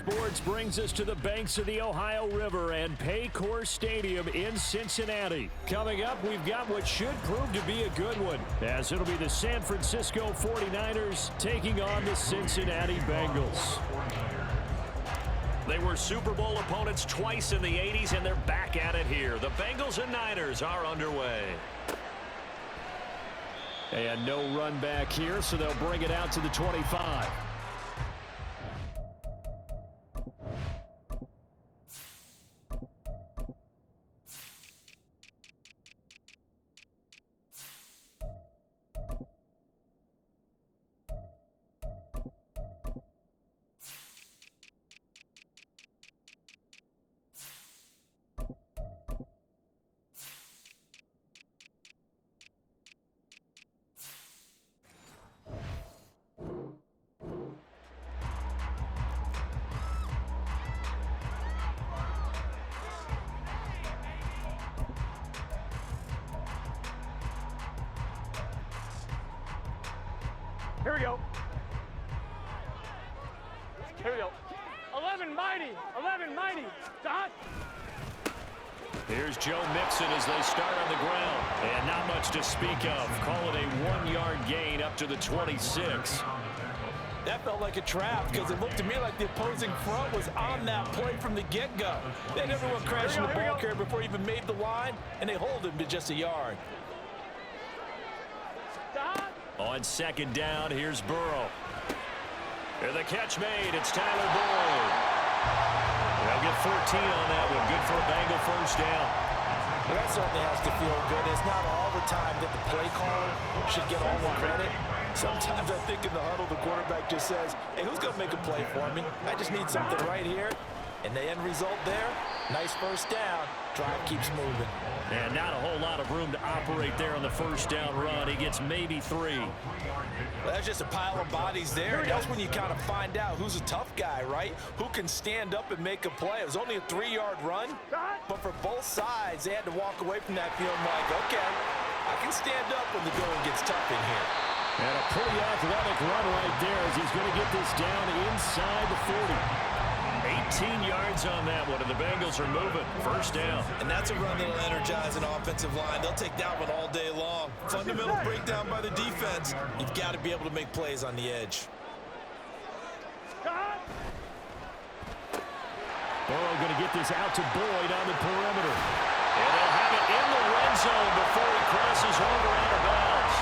Sports brings us to the banks of the Ohio River and Paycor Stadium in Cincinnati. Coming up, we've got what should prove to be a good one, as it'll be the San Francisco 49ers taking on the Cincinnati Bengals. They were Super Bowl opponents twice in the 80s, and they're back at it here. The Bengals and Niners are underway. And no run back here, so they'll bring it out to the 25. Here we go. Here we go. 11 mighty. 11 mighty. Dot. Here's Joe Mixon as they start on the ground. And not much to speak of. Call it a 1-yard gain up to the 26. That felt like a trap because it looked to me like the opposing front was on that play from the get-go. They never went crashing the ball carrier before he even made the line, and they hold him to just a yard. Dot. On second down, here's Burrow. And the catch made. It's Tyler Boyd. They'll get 14 on that one. Good for a Bengal first down. Well, that certainly has to feel good. It's not all the time that the play caller should get all the credit. Sometimes I think in the huddle, the quarterback just says, hey, who's going to make a play for me? I just need something right here. And the end result there, nice first down. Drive keeps moving. And not a whole lot of room to operate there on the first down run. He gets maybe 3. Well, that's just a pile of bodies there. And that's when you kind of find out who's a tough guy, right? Who can stand up and make a play. It was only a 3-yard run, but for both sides, they had to walk away from that feeling like, okay, I can stand up when the going gets tough in here. And a pretty athletic run right there as he's going to get this down inside the 40. 18 yards on that one, and the Bengals are moving. First down. And that's a run that'll energize an offensive line. They'll take that one all day long. Fundamental breakdown by the defense. You've got to be able to make plays on the edge. Burrow going to get this out to Boyd on the perimeter. And they'll have it in the red zone before he crosses over out of bounds.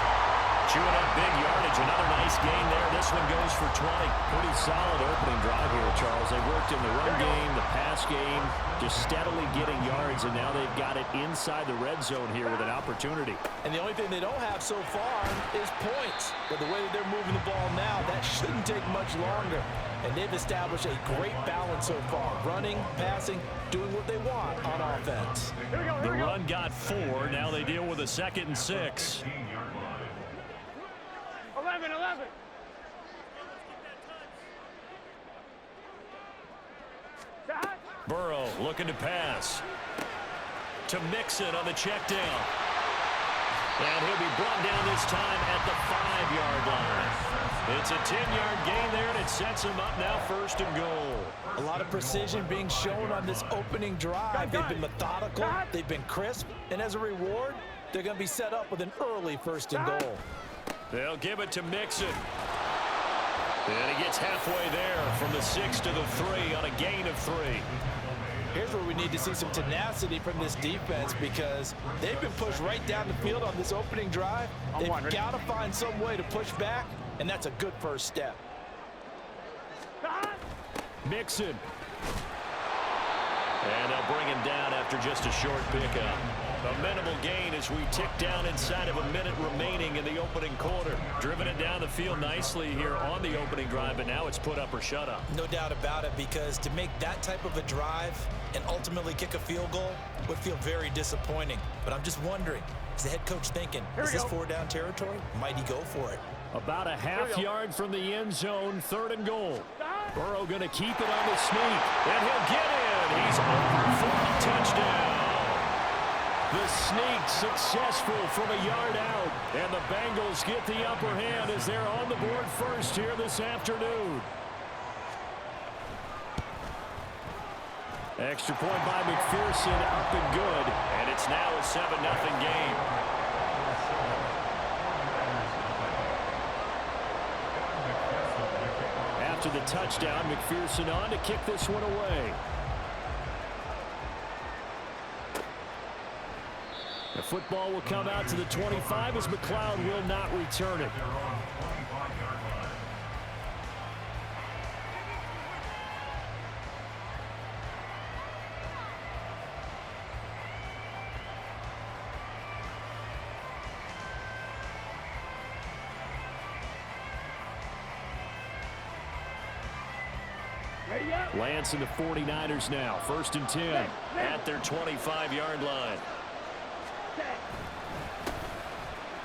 Chewing up big yardage. Another nice gain there. This one goes for 20. Pretty solid opening drive here, Charles. They worked in the run game, the pass game, just steadily getting yards, and now they've got it inside the red zone here with an opportunity. And the only thing they don't have so far is points. But the way that they're moving the ball now, that shouldn't take much longer. And they've established a great balance so far. Running, passing, doing what they want on offense. The run got 4. Now they deal with a 2nd and 6. 11. Burrow looking to pass. To Mixon on the check down. And he'll be brought down this time at the 5-yard line. It's a 10-yard gain there, and it sets him up now 1st and goal. A lot of precision being shown on this opening drive. They've been methodical, they've been crisp, and as a reward, they're going to be set up with an early 1st and goal. They'll give it to Mixon. And he gets halfway there from the 6 to the 3 on a gain of 3. Here's where we need to see some tenacity from this defense because they've been pushed right down the field on this opening drive. They've got to find some way to push back, and that's a good first step. Mixon. And they'll bring him down after just a short pickup. A minimal gain as we tick down inside of a minute remaining in the opening quarter. Driven it down the field nicely here on the opening drive, but now it's put up or shut up. No doubt about it, because to make that type of a drive and ultimately kick a field goal would feel very disappointing. But I'm just wondering, is the head coach thinking, is this 4-down territory? Might he go for it? About a half yard from the end zone, 3rd and goal. Burrow going to keep it on the sneak, and he'll get in. He's over for a touchdown. The sneak successful from a yard out, and the Bengals get the upper hand as they're on the board first here this afternoon. Extra point by McPherson, up and good. And it's now a 7-0 game. After the touchdown, McPherson on to kick this one away. The football will come out to the 25 as McLeod will not return it. Lance and the 49ers now. 1st and 10 at their 25-yard line.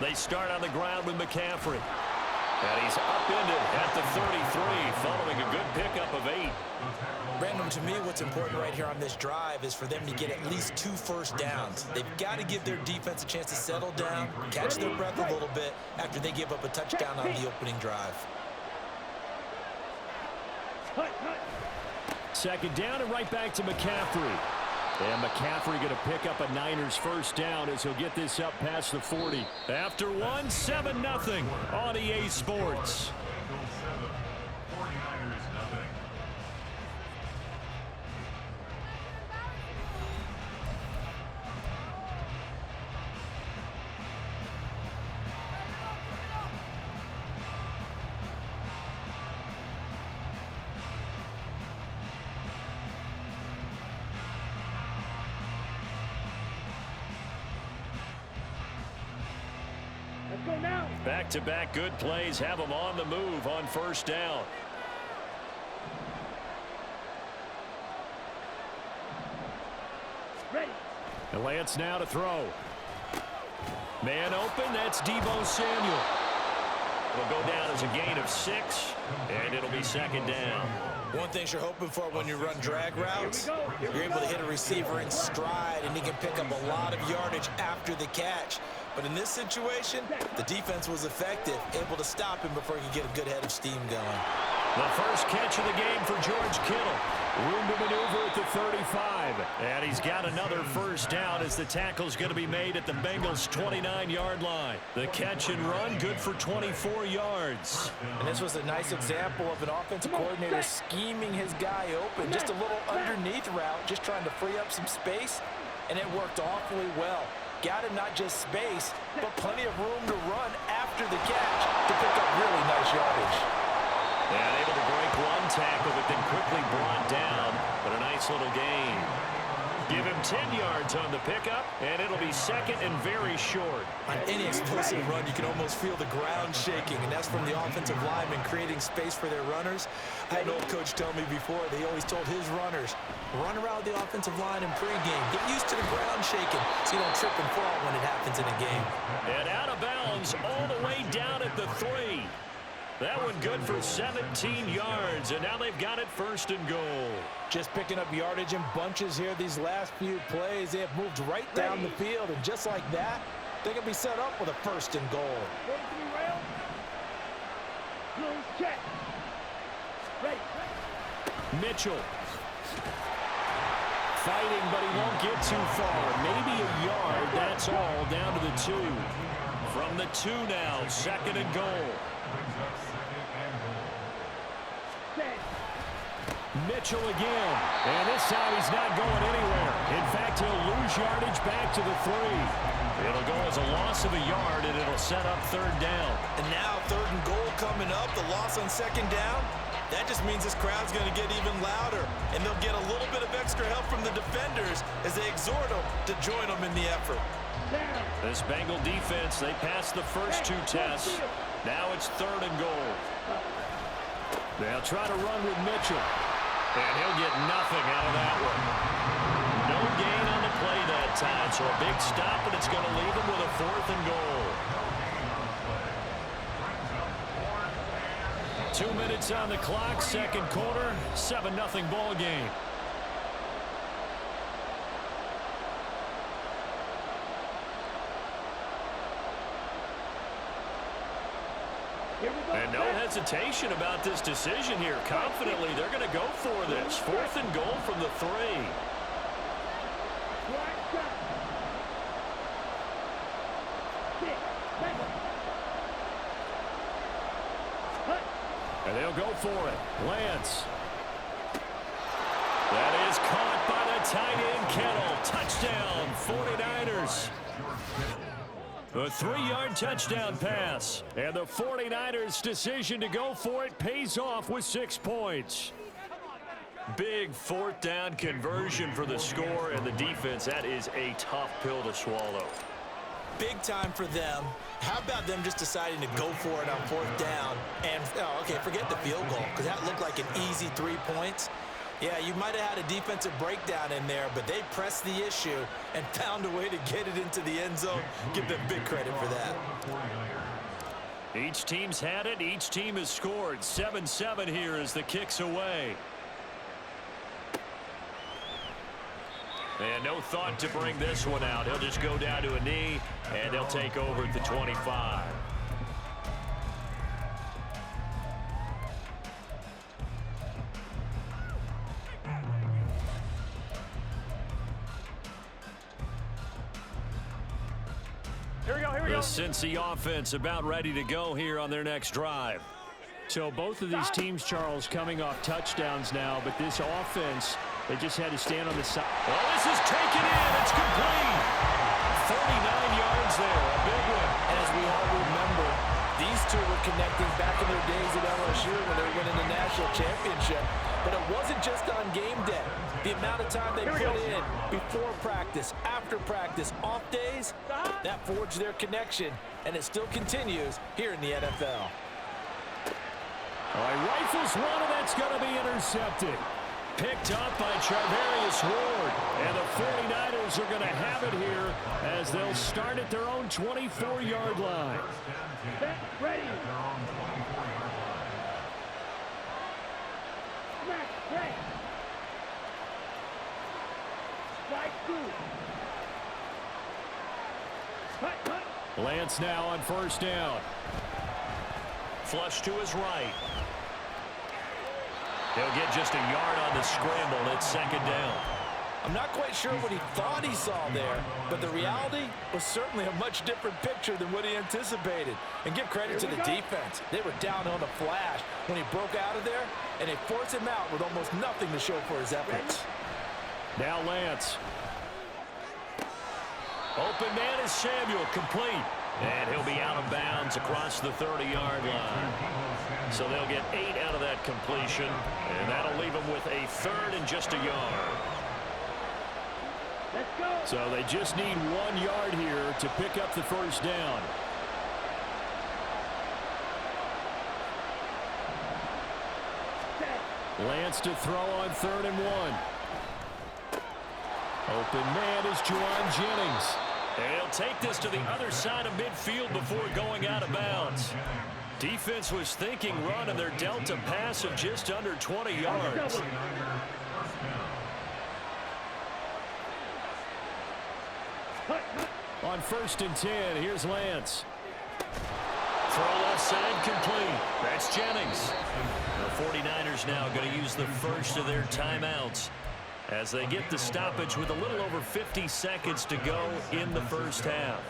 They start on the ground with McCaffrey. And he's upended at the 33 following a good pickup of 8. Brandon, to me, what's important right here on this drive is for them to get at least 2 first downs. They've got to give their defense a chance to settle down, catch their breath a little bit after they give up a touchdown on the opening drive. 2nd down and right back to McCaffrey. And McCaffrey going to pick up a Niners first down as he'll get this up past the 40. After 1, 7-0 on EA Sports. Back-to-back good plays have them on the move on 1st down. Ready. And Lance now to throw. Man open, that's Deebo Samuel. It'll go down as a gain of 6, and it'll be 2nd down. One thing you're hoping for when you run drag routes, you're able to hit a receiver in stride, and he can pick up a lot of yardage after the catch. But in this situation, the defense was effective, able to stop him before he could get a good head of steam going. The first catch of the game for George Kittle. Room to maneuver at the 35. And he's got another first down as the tackle's going to be made at the Bengals' 29-yard line. The catch and run, good for 24 yards. And this was a nice example of an offensive coordinator scheming his guy open. Just a little underneath route, just trying to free up some space, and it worked awfully well. Got him not just space, but plenty of room to run after the catch to pick up really nice yardage. And able to break one tackle, but then quickly brought down. But a nice little gain. Give him 10 yards on the pickup, and it'll be 2nd and very short. On any explosive run, you can almost feel the ground shaking, and that's from the offensive linemen creating space for their runners. I had an old coach tell me before, they always told his runners, run around the offensive line in pregame. Get used to the ground shaking so you don't trip and fall when it happens in a game. And out of bounds all the way down at the 3. That one good for 17 yards, and now they've got it 1st and goal. Just picking up yardage in bunches here these last few plays. They have moved right down the field, and just like that, they can be set up with a 1st and goal. Mitchell. Fighting, but he won't get too far. Maybe a yard, that's all, down to the 2. From the 2 now, 2nd and goal. Mitchell again, and this time he's not going anywhere. In fact, he'll lose yardage back to the 3. It'll go as a loss of a yard, and it'll set up 3rd down. And now 3rd and goal coming up, the loss on 2nd down. That just means this crowd's going to get even louder, and they'll get a little bit of extra help from the defenders as they exhort them to join them in the effort. This Bengal defense, they passed the first 2 tests. Now it's 3rd and goal. They'll try to run with Mitchell. And he'll get nothing out of that one. No gain on the play that time, so a big stop, and it's going to leave him with a 4th and goal. 2 minutes on the clock, 2nd quarter, 7-0 ball game. And no hesitation about this decision here. Confidently, they're going to go for this. 4th and goal from the 3. And they'll go for it. Lance. That is caught by the tight end, Kettle. Touchdown, 49ers. A 3-yard touchdown pass. And the 49ers' decision to go for it pays off with 6 points. Big 4th down conversion for the score, and the defense, that is a tough pill to swallow. Big time for them. How about them just deciding to go for it on 4th down? And, okay, forget the field goal, because that looked like an easy 3 points. Yeah, you might have had a defensive breakdown in there, but they pressed the issue and found a way to get it into the end zone. Give them big credit for that. Each team's had it. Each team has scored. 7-7 here as the kick's away. And no thought to bring this one out. He'll just go down to a knee, and they'll take over at the 25. The Cincy offense about ready to go here on their next drive. So both of these teams, Charles, coming off touchdowns now, but this offense, they just had to stand on the side. Well, this is taken in. It's complete. 49 yards there. A big one. As we all remember, these two were connecting back in their days at LSU when they were winning the national championship. But it wasn't just on game day. The amount of time they put in before practice, after practice, off days, that forged their connection, and it still continues here in the NFL. All right, rifles one, and that's going to be intercepted. Picked up by Charvarius Ward. And the 49ers are going to have it here as they'll start at their own 24-yard line. Set, ready. Ready. Strike 2. Cut. Lance now on 1st down. Flush to his right. He'll get just a yard on the scramble. It's 2nd down. I'm not quite sure what he thought he saw there, but the reality was certainly a much different picture than what he anticipated. And give credit to the defense. They were down on a flash when he broke out of there, and they forced him out with almost nothing to show for his efforts. Now Lance. Open man is Samuel, complete. And he'll be out of bounds across the 30-yard line. So they'll get 8 out of that completion, and that'll leave them with a 3rd and just a yard. Let's go. So they just need 1 yard here to pick up the 1st down. Lance to throw on 3rd and 1. Open man is Juwan Jennings. And he'll take this to the other side of midfield before going out of bounds. Defense was thinking run, and they're dealt a pass of just under 20 yards. On 1st and 10, here's Lance. Throw left side complete. That's Jennings. The 49ers now going to use the first of their timeouts as they get the stoppage with a little over 50 seconds to go in the 1st half.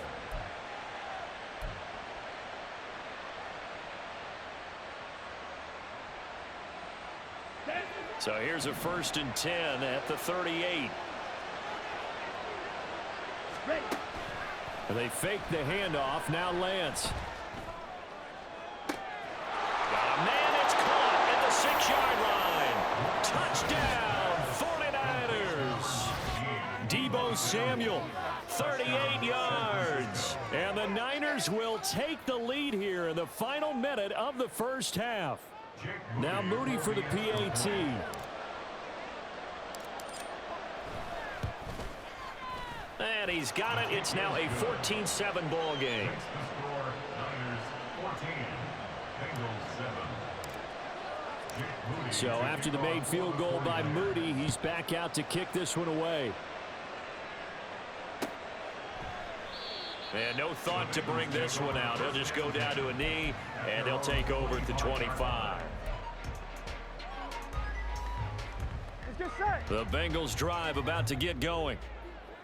So here's a 1st and 10 at the 38. Ready. They fake the handoff. Now Lance. Got a man. It's caught at the 6-yard line. Touchdown, 49ers. Deebo Samuel, 38 yards. And the Niners will take the lead here in the final minute of the 1st half. Now Moody for the PAT. And he's got it. It's now a 14-7 ball game. So after the made field goal by Moody, he's back out to kick this one away. And no thought to bring this one out. He'll just go down to a knee, and he'll take over at the 25. The Bengals drive about to get going.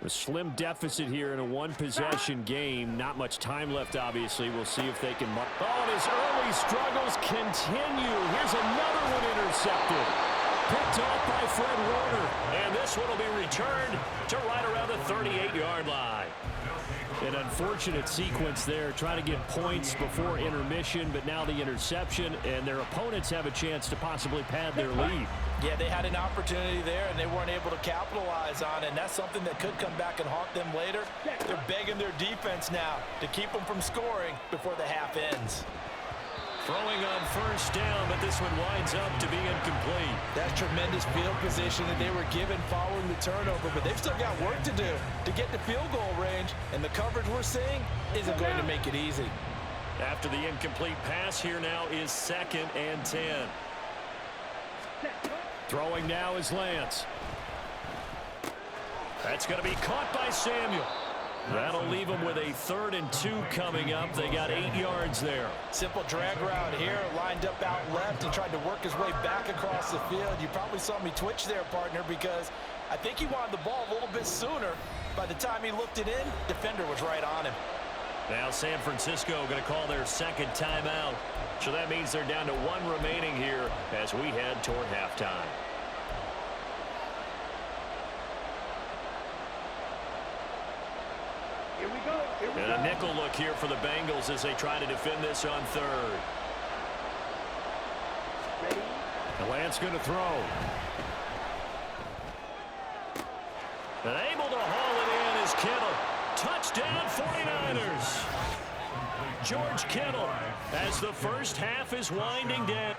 A slim deficit here in a one-possession game. Not much time left, obviously. We'll see if they can... Oh, and his early struggles continue. Here's another one intercepted. Picked off by Fred Warner. And this one will be returned to right around the 38-yard line. An unfortunate sequence there, trying to get points before intermission, but now the interception, and their opponents have a chance to possibly pad their lead. Yeah, they had an opportunity there, and they weren't able to capitalize on it, and that's something that could come back and haunt them later. They're begging their defense now to keep them from scoring before the half ends. Throwing on first down, but this one winds up to be incomplete. That's tremendous field position that they were given following the turnover, but they've still got work to do to get to field goal range, and the coverage we're seeing isn't going to make it easy. After the incomplete pass, here now is 2nd and 10. Throwing now is Lance. That's going to be caught by Samuel. That'll leave them with a 3rd and 2 coming up. They got 8 yards there. Simple drag route here, lined up out left and tried to work his way back across the field. You probably saw me twitch there, partner, because I think he wanted the ball a little bit sooner. By the time he looked it in, defender was right on him. Now San Francisco going to call their 2nd timeout. So that means they're down to 1 remaining here as we head toward halftime. Here we go. And a nickel look here for the Bengals as they try to defend this on 3rd. And Lance going to throw. And able to haul it in is Kittle. Touchdown 49ers. George Kittle as the first half is winding down.